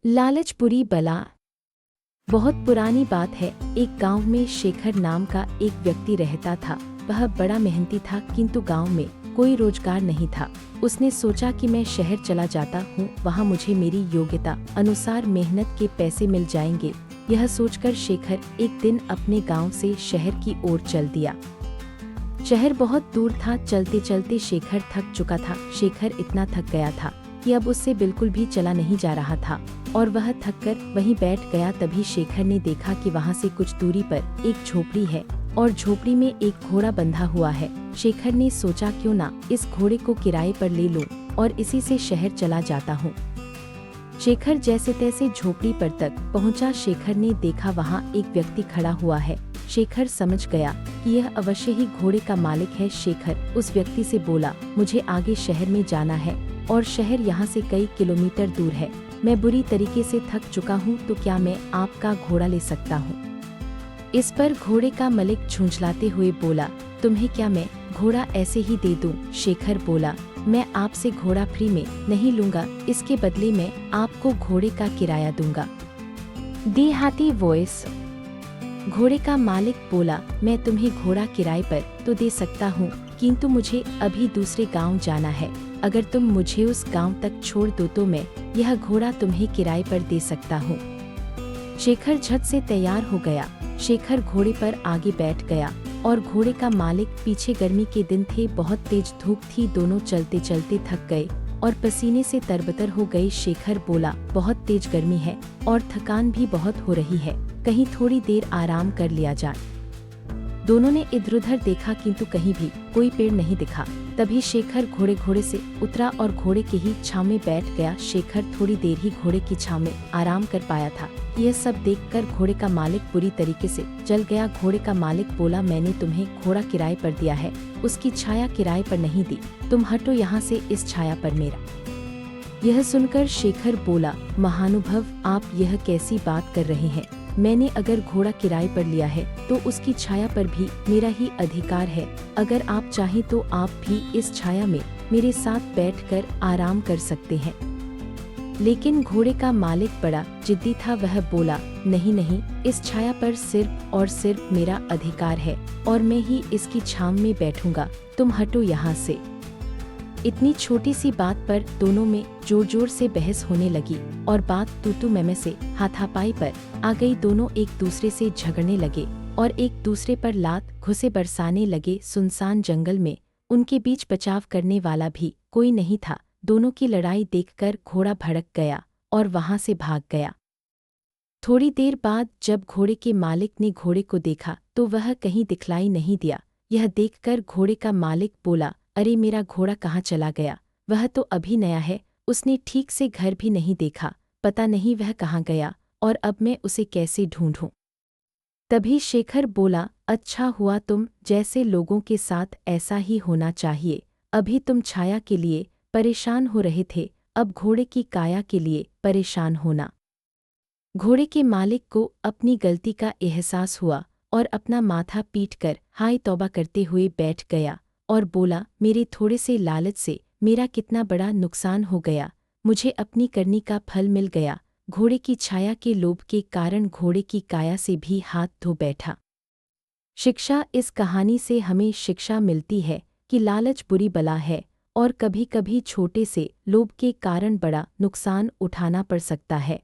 लालच बुरी बला। बहुत पुरानी बात है। एक गांव में शेखर नाम का एक व्यक्ति रहता था। वह बड़ा मेहनती था, किंतु गांव में कोई रोजगार नहीं था। उसने सोचा कि मैं शहर चला जाता हूँ, वहाँ मुझे मेरी योग्यता अनुसार मेहनत के पैसे मिल जाएंगे। यह सोचकर शेखर एक दिन अपने गांव से शहर की ओर चल दिया। शहर बहुत दूर था। चलते चलते शेखर थक चुका था। शेखर इतना थक गया था कि अब उससे बिल्कुल भी चला नहीं जा रहा था और वह थककर वहीं बैठ गया। तभी शेखर ने देखा कि वहाँ से कुछ दूरी पर एक झोपड़ी है और झोपड़ी में एक घोड़ा बंधा हुआ है। शेखर ने सोचा, क्यों ना इस घोड़े को किराए पर ले लूं और इसी से शहर चला जाता हूँ। शेखर जैसे तैसे झोपड़ी पर तक पहुँचा। शेखर ने देखा वहाँ एक व्यक्ति खड़ा हुआ है। शेखर समझ गया कि यह अवश्य ही घोड़े का मालिक है। शेखर उस व्यक्ति से बोला, मुझे आगे शहर में जाना है और शहर यहाँ से कई किलोमीटर दूर है। मैं बुरी तरीके से थक चुका हूँ, तो क्या मैं आपका घोड़ा ले सकता हूँ? इस पर घोड़े का मालिक झुंझलाते हुए बोला, तुम्हें क्या मैं घोड़ा ऐसे ही दे दूं? शेखर बोला, मैं आपसे घोड़ा फ्री में नहीं लूंगा, इसके बदले में आपको घोड़े का किराया दूंगा। देहाती वॉइस। घोड़े का मालिक बोला, मैं तुम्हें घोड़ा किराए पर तो दे सकता हूँ, किंतु मुझे अभी दूसरे गांव जाना है। अगर तुम मुझे उस गांव तक छोड़ दो तो मैं यह घोड़ा तुम्हें किराए पर दे सकता हूँ। शेखर झट से तैयार हो गया। शेखर घोड़े पर आगे बैठ गया और घोड़े का मालिक पीछे। गर्मी के दिन थे, बहुत तेज धूप थी। दोनों चलते चलते थक गए और पसीने से तरबतर हो गए। शेखर बोला, बहुत तेज गर्मी है और थकान भी बहुत हो रही है, कहीं थोड़ी देर आराम कर लिया जाए। दोनों ने इधर उधर देखा, किंतु कहीं भी कोई पेड़ नहीं दिखा। तभी शेखर घोड़े से उतरा और घोड़े के ही छांव में बैठ गया। शेखर थोड़ी देर ही घोड़े की छांव में आराम कर पाया था। यह सब देखकर घोड़े का मालिक बुरी तरीके से जल गया। घोड़े का मालिक बोला, मैंने तुम्हें घोड़ा किराए पर दिया है, उसकी छाया किराए पर नहीं दी। तुम हटो यहाँ से, इस छाया पर मेरा। यह सुनकर शेखर बोला, महानुभाव, आप यह कैसी बात कर रहे हैं? मैंने अगर घोड़ा किराए पर लिया है तो उसकी छाया पर भी मेरा ही अधिकार है। अगर आप चाहें तो आप भी इस छाया में मेरे साथ बैठकर आराम कर सकते हैं। लेकिन घोड़े का मालिक बड़ा जिद्दी था। वह बोला, नहीं नहीं, इस छाया पर सिर्फ और सिर्फ मेरा अधिकार है और मैं ही इसकी छांव में बैठूंगा। तुम हटो यहाँ से। इतनी छोटी सी बात पर दोनों में जोर जोर से बहस होने लगी और बात तू मैं से हाथापाई पर आ गई। दोनों एक दूसरे से झगड़ने लगे और एक दूसरे पर लात घुसे बरसाने लगे। सुनसान जंगल में उनके बीच बचाव करने वाला भी कोई नहीं था। दोनों की लड़ाई देखकर घोड़ा भड़क गया और वहां से भाग गया। थोड़ी देर बाद जब घोड़े के मालिक ने घोड़े को देखा तो वह कहीं दिखलाई नहीं दिया। यह देखकर घोड़े का मालिक बोला, अरे मेरा घोड़ा कहाँ चला गया? वह तो अभी नया है, उसने ठीक से घर भी नहीं देखा, पता नहीं वह कहाँ गया और अब मैं उसे कैसे ढूंढूं? तभी शेखर बोला, अच्छा हुआ तुम जैसे लोगों के साथ ऐसा ही होना चाहिए। अभी तुम छाया के लिए परेशान हो रहे थे, अब घोड़े की काया के लिए परेशान होना। घोड़े के मालिक को अपनी गलती का एहसास हुआ और अपना माथा पीटकर हाय तौबा करते हुए बैठ गया और बोला, मेरे थोड़े से लालच से मेरा कितना बड़ा नुकसान हो गया। मुझे अपनी करनी का फल मिल गया। घोड़े की छाया के लोभ के कारण घोड़े की काया से भी हाथ धो बैठा। शिक्षा। इस कहानी से हमें शिक्षा मिलती है कि लालच बुरी बला है और कभी कभी छोटे से लोभ के कारण बड़ा नुकसान उठाना पड़ सकता है।